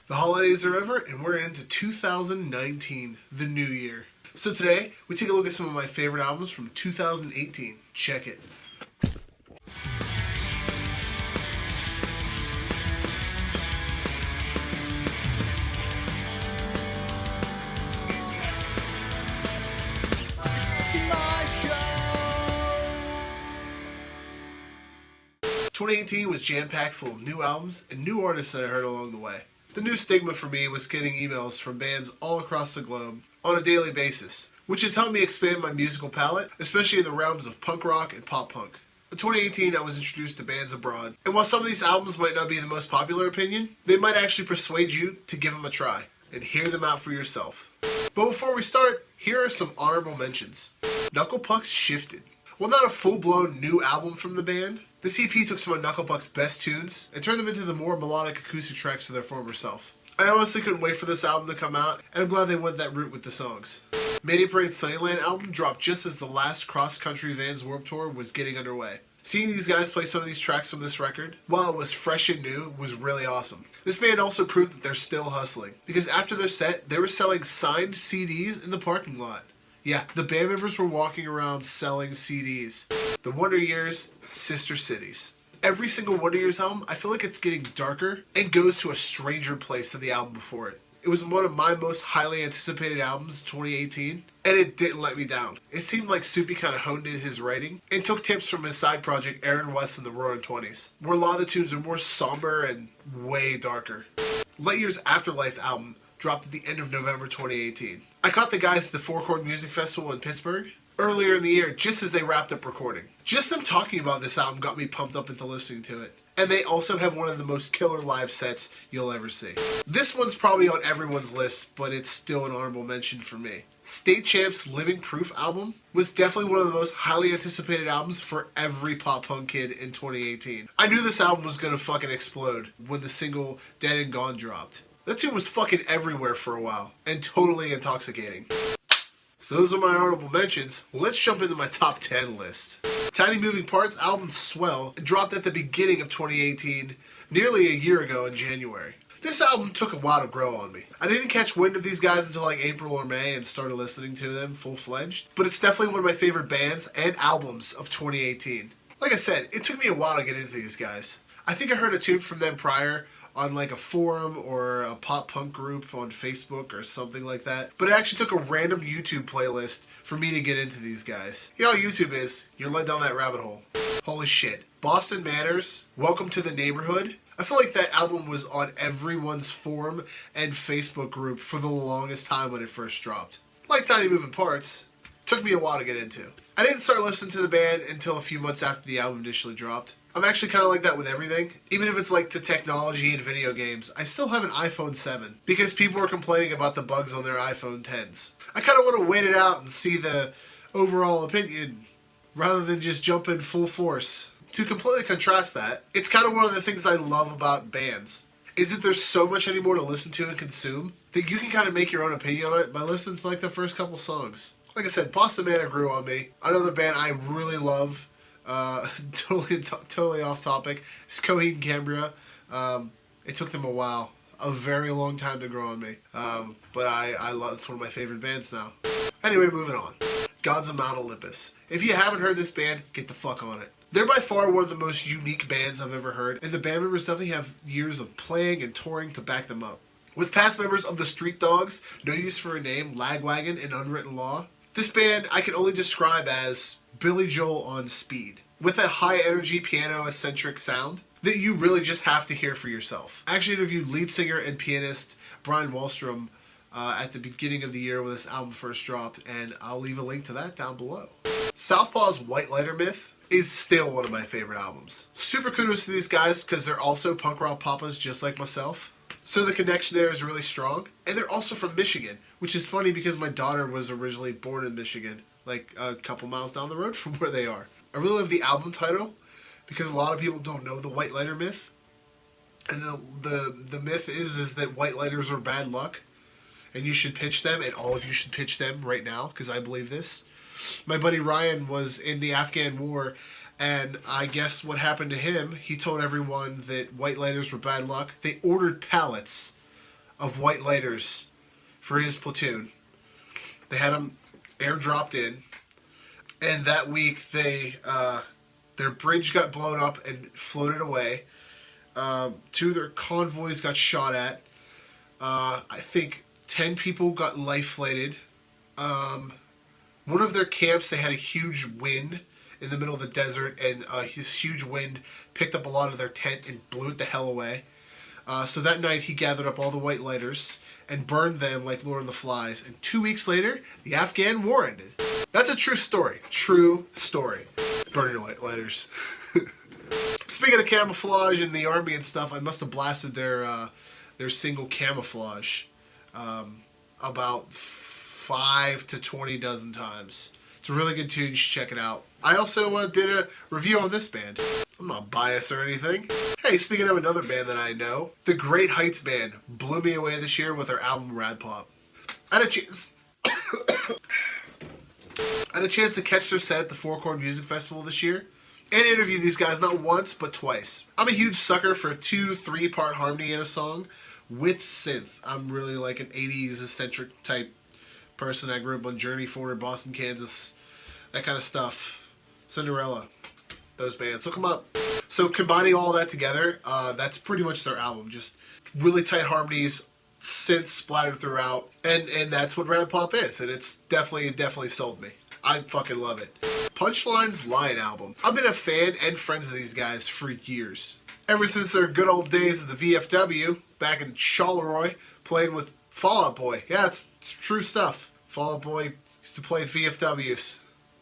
The holidays are over and we're into 2019, the new year. So today, we take a look at some of my favorite albums from 2018. Check it. My 2018 was jam-packed full of new albums and new artists that I heard along the way. The new stigma for me was getting emails from bands all across the globe on a daily basis, which has helped me expand my musical palette, especially in the realms of punk rock and pop punk. In 2018, I was introduced to bands abroad, and while some of these albums might not be the most popular opinion, they might actually persuade you to give them a try and hear them out for yourself. But before we start, here are some honorable mentions. Knuckle Puck's Shifted. While not a full-blown new album from the band, this EP took some of Knuckle Puck's best tunes and turned them into the more melodic acoustic tracks of their former self. I honestly couldn't wait for this album to come out, and I'm glad they went that route with the songs. Mayday Parade's Sunnyland album dropped just as the last cross-country Vans Warped Tour was getting underway. Seeing these guys play some of these tracks from this record, while it was fresh and new, was really awesome. This band also proved that they're still hustling, because after their set, they were selling signed CDs in the parking lot. Yeah, the band members were walking around selling CDs. The Wonder Years, Sister Cities. Every single Wonder Years album, I feel like it's getting darker and goes to a stranger place than the album before it. It was one of my most highly anticipated albums in 2018, and it didn't let me down. It seemed like Soupy kind of honed in his writing and took tips from his side project Aaron West and the Roaring Twenties, where a lot of the tunes are more somber and way darker. Lightyear's Afterlife album dropped at the end of November 2018. I caught the guys at the Four Chord Music Festival in Pittsburgh earlier in the year, just as they wrapped up recording. Just them talking about this album got me pumped up into listening to it. And they also have one of the most killer live sets you'll ever see. This one's probably on everyone's list, but it's still an honorable mention for me. State Champ's Living Proof album was definitely one of the most highly anticipated albums for every pop punk kid in 2018. I knew this album was gonna fucking explode when the single Dead and Gone dropped. That tune was fucking everywhere for a while, and totally intoxicating. So those are my honorable mentions. Let's jump into my top 10 list. Tiny Moving Parts album Swell dropped at the beginning of 2018, nearly a year ago in January. This album took a while to grow on me. I didn't catch wind of these guys until like April or May and started listening to them full-fledged, but it's definitely one of my favorite bands and albums of 2018. Like I said, it took me a while to get into these guys. I think I heard a tune from them prior on like a forum or a pop punk group on Facebook or something like that. But it actually took a random YouTube playlist for me to get into these guys. You know how YouTube is. You're led down that rabbit hole. Holy shit. Boston Manor's Welcome to the Neighborhood. I feel like that album was on everyone's forum and Facebook group for the longest time when it first dropped. Like Tiny Moving Parts, it took me a while to get into. I didn't start listening to the band until a few months after the album initially dropped. I'm actually kind of like that with everything. Even if it's like to technology and video games, I still have an iPhone 7 because people are complaining about the bugs on their iPhone 10s. I kind of want to wait it out and see the overall opinion rather than just jump in full force. To completely contrast that, it's kind of one of the things I love about bands, is that there's so much anymore to listen to and consume that you can kind of make your own opinion on it by listening to like the first couple songs. Like I said, Boston Manor grew on me. Another band I really love, totally off topic, is Coheed and Cambria. It took them a very long time to grow on me. But I love, it's one of my favorite bands now. Anyway, moving on. Gods of Mount Olympus. If you haven't heard this band, get the fuck on it. They're by far one of the most unique bands I've ever heard, and the band members definitely have years of playing and touring to back them up. With past members of the Street Dogs, No Use for a Name, Lagwagon, and Unwritten Law, this band I can only describe as Billy Joel on speed, with a high-energy piano-eccentric sound that you really just have to hear for yourself. I actually interviewed lead singer and pianist Brian Wallstrom at the beginning of the year when this album first dropped, and I'll leave a link to that down below. Southpaw's White Lighter Myth is still one of my favorite albums. Super kudos to these guys because they're also punk rock papas just like myself. So the connection there is really strong. And they're also from Michigan, which is funny because my daughter was originally born in Michigan, like a couple miles down the road from where they are. I really love the album title because a lot of people don't know the White Lighter Myth. And the myth is that white lighters are bad luck and you should pitch them, and all of you should pitch them right now because I believe this. My buddy Ryan was in the Afghan war, and I guess what happened to him, he told everyone that white lighters were bad luck. They ordered pallets of white lighters for his platoon. They had them airdropped in, and that week their bridge got blown up and floated away. Two of their convoys got shot at. I think 10 people got life-flighted. One of their camps, they had a huge wind in the middle of the desert, and this huge wind picked up a lot of their tent and blew it the hell away. So that night he gathered up all the white lighters and burned them like Lord of the Flies. And 2 weeks later, the Afghan war ended. That's a true story. True story. Burn your white lighters. Speaking of camouflage in the army and stuff, I must have blasted their single camouflage about 5 to 20 dozen times. It's a really good tune. You should check it out. I also did a review on this band. I'm not biased or anything. Hey, speaking of another band that I know, the Great Heights Band blew me away this year with their album Rad Pop. I had a chance to catch their set at the Four Chord Music Festival this year and interview these guys not once but twice. I'm a huge sucker for a 2-3 part harmony in a song with synth. I'm really like an 80s eccentric type person. I grew up on Journey, 400, Boston, Kansas, that kind of stuff. Cinderella, those bands. Look them up. So combining all that together, that's pretty much their album. Just really tight harmonies, synth splattered throughout, and that's what Rad Pop is, and it's definitely sold me. I fucking love it. Punchline's Lion album. I've been a fan and friends of these guys for years. Ever since their good old days at the VFW, back in Charleroi, playing with Fall Out Boy. Yeah, it's true stuff. Fall Out Boy used to play at VFWs.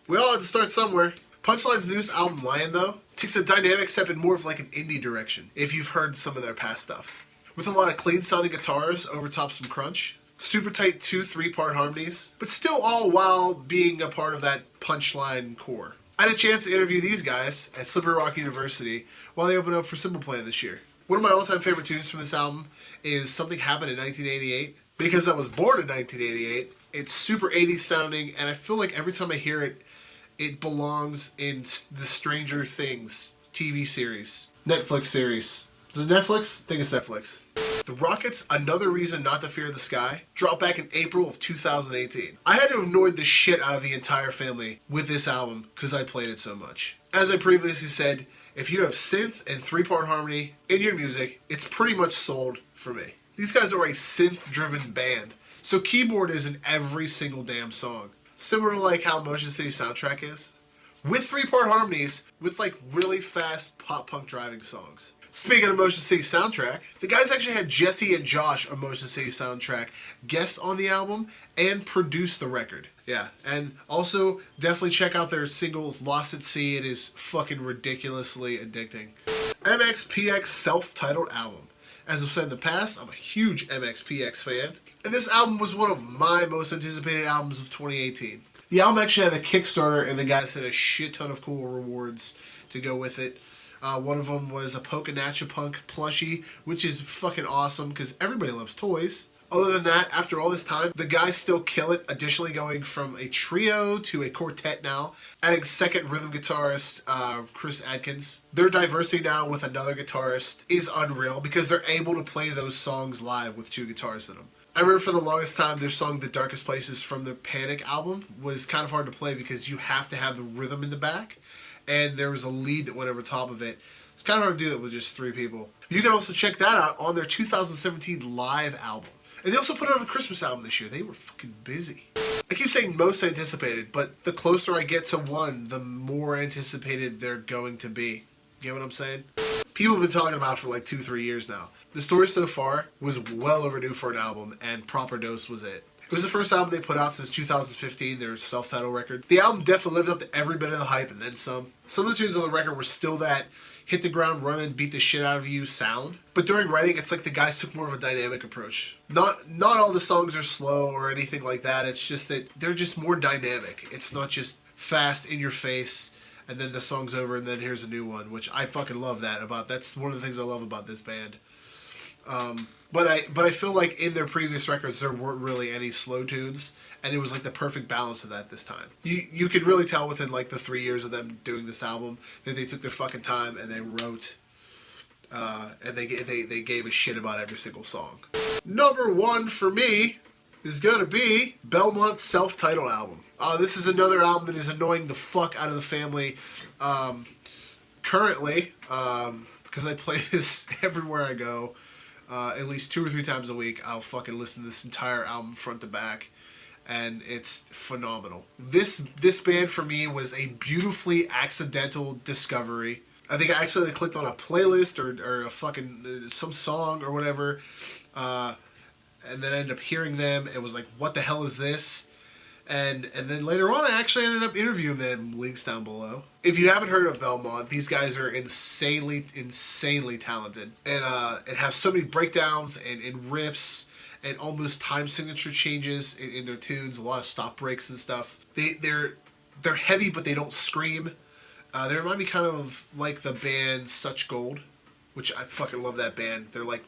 We all had to start somewhere. Punchline's newest album, Lion, though, takes a dynamic step in more of like an indie direction, if you've heard some of their past stuff. With a lot of clean-sounding guitars over top some crunch, super tight 2-3 part harmonies, but still all while being a part of that Punchline core. I had a chance to interview these guys at Slippery Rock University while they opened up for Simple Plan this year. One of my all-time favorite tunes from this album is Something Happened in 1988. Because I was born in 1988, it's super 80s sounding, and I feel like every time I hear it, it belongs in the Stranger Things TV series. Netflix series. Is it Netflix? I think it's Netflix. The Rockets' Another Reason Not to Fear the Sky dropped back in April of 2018. I had to have annoyed the shit out of the entire family with this album because I played it so much. As I previously said, if you have synth and 3-part harmony in your music, it's pretty much sold for me. These guys are a synth-driven band, so keyboard is in every single damn song. Similar to like how Motion City Soundtrack is. With 3-part harmonies, with like really fast pop-punk driving songs. Speaking of Motion City Soundtrack, the guys actually had Jesse and Josh on Motion City Soundtrack guest on the album and produce the record. Yeah, and also definitely check out their single Lost at Sea. It is fucking ridiculously addicting. MXPX self-titled album. As I've said in the past, I'm a huge MXPX fan, and this album was one of my most anticipated albums of 2018. The album actually had a Kickstarter, and the guys had a shit ton of cool rewards to go with it. One of them was a Punk plushie, which is fucking awesome because everybody loves toys. Other than that, after all this time, the guys still kill it, additionally going from a trio to a quartet now, adding second rhythm guitarist Chris Adkins. Their diversity now with another guitarist is unreal because they're able to play those songs live with 2 guitars in them. I remember for the longest time their song The Darkest Places from their Panic album was kind of hard to play because you have to have the rhythm in the back, and there was a lead that went over top of it. It's kind of hard to do that with just 3 people. You can also check that out on their 2017 live album. And they also put out a Christmas album this year. They were fucking busy. I keep saying most anticipated, but the closer I get to one, the more anticipated they're going to be. You get what I'm saying? People have been talking about it for like 2-3 years now. The story so far was well overdue for an album, and Proper Dose was it. It was the first album they put out since 2015, their self-titled record. The album definitely lived up to every bit of the hype and then some. Some of the tunes on the record were still that hit the ground running, beat the shit out of you sound. But during writing, it's like the guys took more of a dynamic approach. Not all the songs are slow or anything like that. It's just that they're just more dynamic. It's not just fast in your face and then the song's over and then here's a new one, which I fucking love that about. That's one of the things I love about this band. But I feel like in their previous records there weren't really any slow tunes, and it was like the perfect balance of that this time. You could really tell within like the 3 years of them doing this album that they took their fucking time and they wrote, and they gave a shit about every single song. Number 1 for me is gonna be Belmont's self-titled album. This is another album that is annoying the fuck out of the family currently, because I play this everywhere I go. At least 2 or 3 times a week, I'll fucking listen to this entire album front to back, and it's phenomenal. This band for me was a beautifully accidental discovery. I think I accidentally clicked on a playlist or a fucking some song or whatever, and then I ended up hearing them and was like, what the hell is this? And then later on, I actually ended up interviewing them. Links down below. If you haven't heard of Belmont, these guys are insanely talented, and have so many breakdowns and riffs and almost time signature changes in their tunes. A lot of stop breaks and stuff. They're heavy, but they don't scream. They remind me kind of like the band Such Gold, which I fucking love that band. They're like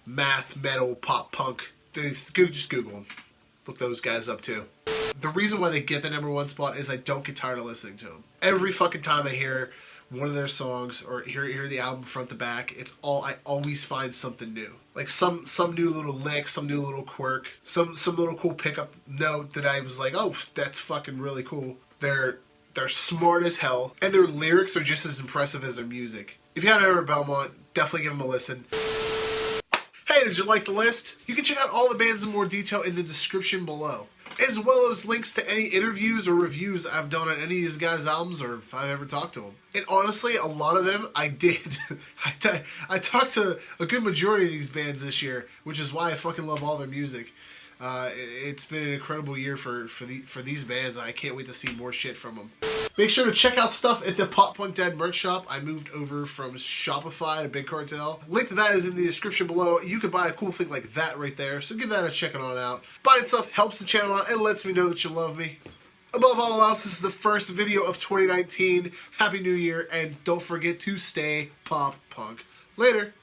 math, metal, pop punk. Just Google them. Look those guys up too. The reason why they get the number 1 spot is I don't get tired of listening to them. Every fucking time I hear one of their songs or hear the album front to back, I always find something new. Like some new little lick, some new little quirk, some little cool pickup note that I was like, oh, that's fucking really cool. They're smart as hell, and their lyrics are just as impressive as their music. If you haven't heard of Belmont, definitely give them a listen. Hey, did you like the list? You can check out all the bands in more detail in the description below, as well as links to any interviews or reviews I've done on any of these guys' albums, or if I've ever talked to them. And honestly, a lot of them I did. I talked to a good majority of these bands this year, which is why I fucking love all their music. It's been an incredible year for these bands. I can't wait to see more shit from them. Make sure to check out stuff at the Pop Punk Dad merch shop. I moved over from Shopify to Big Cartel. Link to that is in the description below. You can buy a cool thing like that right there, so give that a check on out. Buying stuff helps the channel out and lets me know that you love me. Above all else, this is the first video of 2019. Happy New Year, and don't forget to stay pop punk. Later.